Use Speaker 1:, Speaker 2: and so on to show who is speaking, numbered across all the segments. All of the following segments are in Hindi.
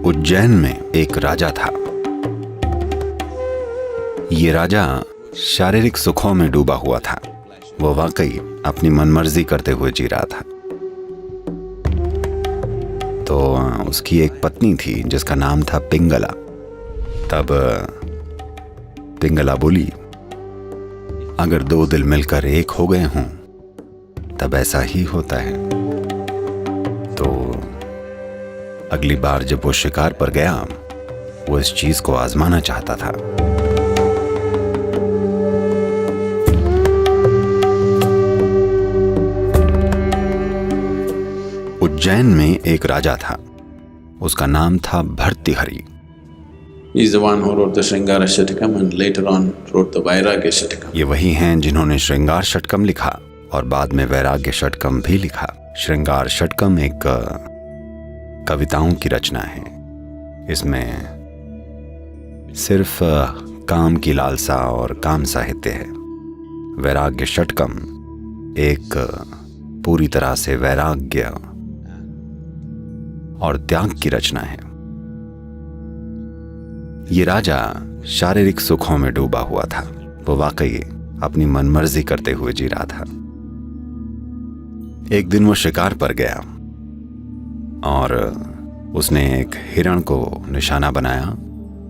Speaker 1: उज्जैन में एक राजा था। ये राजा शारीरिक सुखों में डूबा हुआ था। वो वाकई अपनी मनमर्जी करते हुए जी रहा था। तो उसकी एक पत्नी थी जिसका नाम था पिंगला। तब पिंगला बोली, अगर दो दिल मिलकर एक हो गए हों तब ऐसा ही होता है। तो अगली बार जब वो शिकार पर गया, वो इस चीज को आजमाना चाहता था। उज्जैन में एक राजा था। उसका नाम था Bhartrihari.
Speaker 2: He is the one who wrote the Sringara Shatakam and later on wrote the Vairagya Shatakam.
Speaker 1: ये वही हैं जिन्होंने श्रृंगार षटकम लिखा और बाद में वैराग्य षटकम भी लिखा। श्रृंगार षटकम एक कविताओं की रचना है। इसमें सिर्फ काम की लालसा और काम साहित्य है। वैराग्य षटकम एक पूरी तरह से वैराग्य और त्याग की रचना है। ये राजा शारीरिक सुखों में डूबा हुआ था। वो वाकई अपनी मनमर्जी करते हुए जी रहा था। एक दिन वो शिकार पर गया और उसने एक हिरण को निशाना बनाया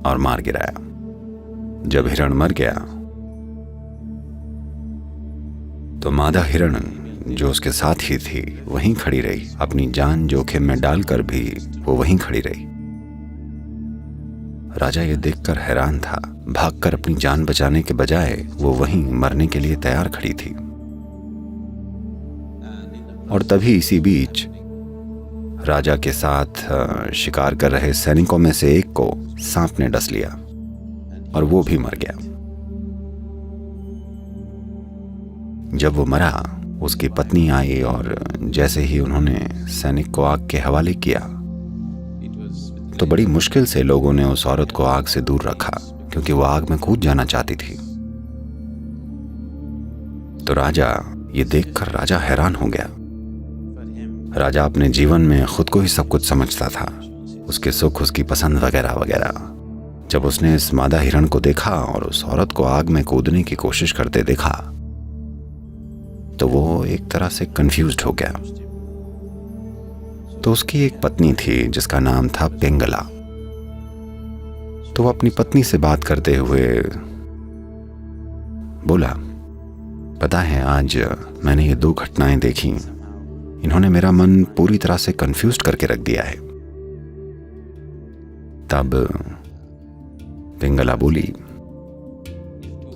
Speaker 1: और मार गिराया। जब हिरण मर गया तो मादा हिरण जो उसके साथ ही थी वहीं खड़ी रही। अपनी जान जोखिम में डालकर भी वो वहीं खड़ी रही। राजा ये देखकर हैरान था। भागकर अपनी जान बचाने के बजाय वो वहीं मरने के लिए तैयार खड़ी थी। और तभी इसी बीच राजा के साथ शिकार कर रहे सैनिकों में से एक को सांप ने डस लिया और वो भी मर गया। जब वो मरा, उसकी पत्नी आई और जैसे ही उन्होंने सैनिक को आग के हवाले किया तो बड़ी मुश्किल से लोगों ने उस औरत को आग से दूर रखा, क्योंकि वो आग में कूद जाना चाहती थी। तो राजा ये देखकर राजा हैरान हो गया। राजा अपने जीवन में खुद को ही सब कुछ समझता था, उसके सुख, उसकी पसंद वगैरह वगैरह। जब उसने इस मादा हिरण को देखा और उस औरत को आग में कूदने की कोशिश करते देखा तो वो एक तरह से कंफ्यूज्ड हो गया। तो उसकी एक पत्नी थी जिसका नाम था पिंगला। तो वो अपनी पत्नी से बात करते हुए बोला, पता है आज मैंने ये दो घटनाएं देखी, इन्होंने मेरा मन पूरी तरह से कंफ्यूज्ड करके रख दिया है। तब पिंगला बोली,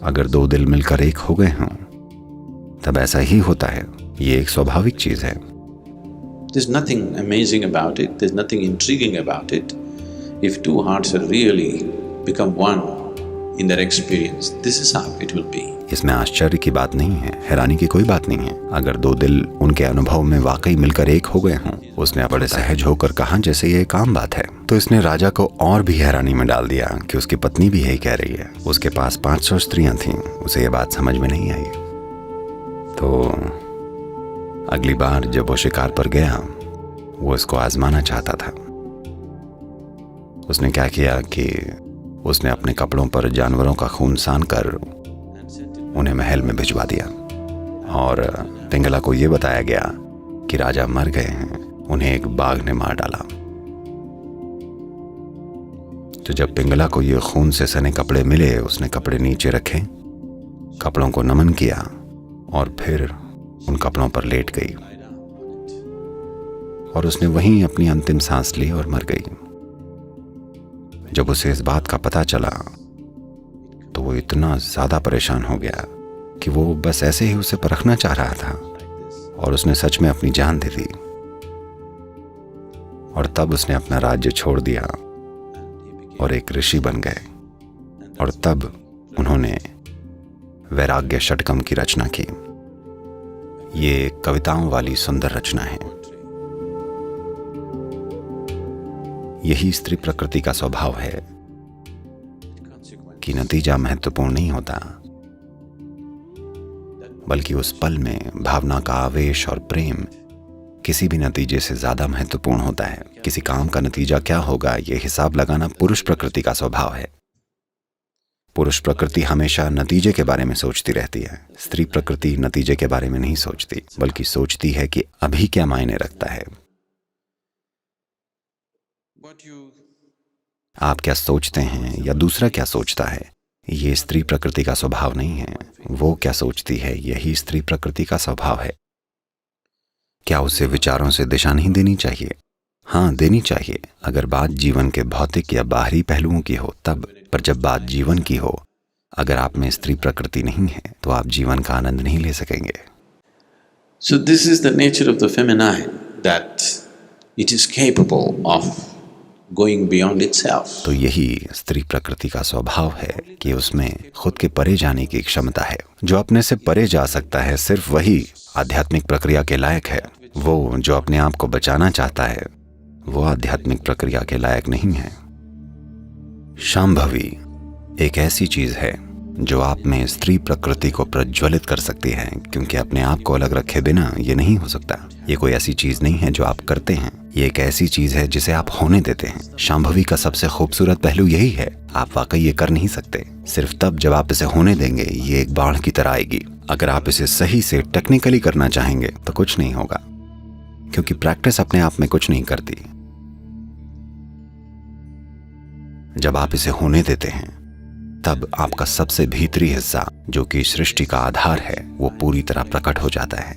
Speaker 1: अगर दो दिल मिलकर एक हो गए हों तब ऐसा ही होता है। ये एक स्वाभाविक चीज है।
Speaker 2: There's nothing amazing about it, there's nothing intriguing about it. If two hearts are really become one in their experience, this is how it will be.
Speaker 1: इसमें आश्चर्य की बात नहीं है, हैरानी की कोई बात नहीं है। अगर दो दिल उनके अनुभव में वाकई मिलकर एक हो गए हों। उसने बड़े सहज होकर कहा जैसे ये एक आम बात है। तो इसने राजा को और भी हैरानी में डाल दिया कि उसकी पत्नी भी यही कह रही है। उसके पास 500 स्त्रियां थीं, उसे ये बात समझ में नहीं आई। तो अगली बार जब वो शिकार पर गया, वो इसको आजमाना चाहता था। उसने क्या किया कि उसने अपने कपड़ों पर जानवरों का खून सान कर उन्हें महल में भिजवा दिया और पिंगला को यह बताया गया कि राजा मर गए हैं, उन्हें एक बाघ ने मार डाला। तो जब पिंगला को ये खून से सने कपड़े मिले, उसने कपड़े नीचे रखे, कपड़ों को नमन किया और फिर उन कपड़ों पर लेट गई और उसने वहीं अपनी अंतिम सांस ली और मर गई। जब उसे इस बात का पता चला तो वो इतना ज्यादा परेशान हो गया कि वो बस ऐसे ही उसे परखना चाह रहा था और उसने सच में अपनी जान दे दी। और तब उसने अपना राज्य छोड़ दिया और एक ऋषि बन गए। और तब उन्होंने वैराग्य षटकम की रचना की। ये कविताओं वाली सुंदर रचना है। यही स्त्री प्रकृति का स्वभाव है कि नतीजा महत्वपूर्ण नहीं होता, बल्कि उस पल में भावना का आवेश और प्रेम किसी भी नतीजे से ज्यादा महत्वपूर्ण होता है। किसी काम का नतीजा क्या होगा, ये हिसाब लगाना पुरुष प्रकृति का स्वभाव है। पुरुष प्रकृति हमेशा नतीजे के बारे में सोचती रहती है। स्त्री प्रकृति नतीजे के बारे में नहीं सोचती, बल्कि सोचती है कि अभी क्या मायने रखता है। आप क्या सोचते हैं या दूसरा क्या सोचता है, ये स्त्री प्रकृति का स्वभाव नहीं है। वो क्या सोचती है, यही स्त्री प्रकृति का स्वभाव है। क्या उसे विचारों से दिशा नहीं देनी चाहिए? हाँ, देनी चाहिए, अगर बात जीवन के भौतिक या बाहरी पहलुओं की हो तब। पर जब बात जीवन की हो, अगर आप में स्त्री प्रकृति नहीं है तो आप जीवन का आनंद नहीं ले सकेंगे।
Speaker 2: So this is the nature of the feminine, that it is capable of going beyond itself.
Speaker 1: तो यही स्त्री प्रकृति का स्वभाव है कि उसमें खुद के परे जाने की क्षमता है। जो अपने से परे जा सकता है, सिर्फ वही आध्यात्मिक प्रक्रिया के लायक है। वो जो अपने आप को बचाना चाहता है, वो आध्यात्मिक प्रक्रिया के लायक नहीं है। शांभवी एक ऐसी चीज है जो आप में स्त्री प्रकृति को प्रज्वलित कर सकती है, क्योंकि अपने आप को अलग रखे बिना ये नहीं हो सकता। ये कोई ऐसी चीज नहीं है जो आप करते हैं, ये एक ऐसी चीज है जिसे आप होने देते हैं। शांभवी का सबसे खूबसूरत पहलू यही है, आप वाकई ये कर नहीं सकते। सिर्फ तब जब आप इसे होने देंगे, ये एक बाण की तरह आएगी। अगर आप इसे सही से टेक्निकली करना चाहेंगे तो कुछ नहीं होगा, क्योंकि प्रैक्टिस अपने आप में कुछ नहीं करती। जब आप इसे होने देते हैं, तब आपका सबसे भीतरी हिस्सा, जो कि सृष्टि का आधार है, वो पूरी तरह प्रकट हो जाता है।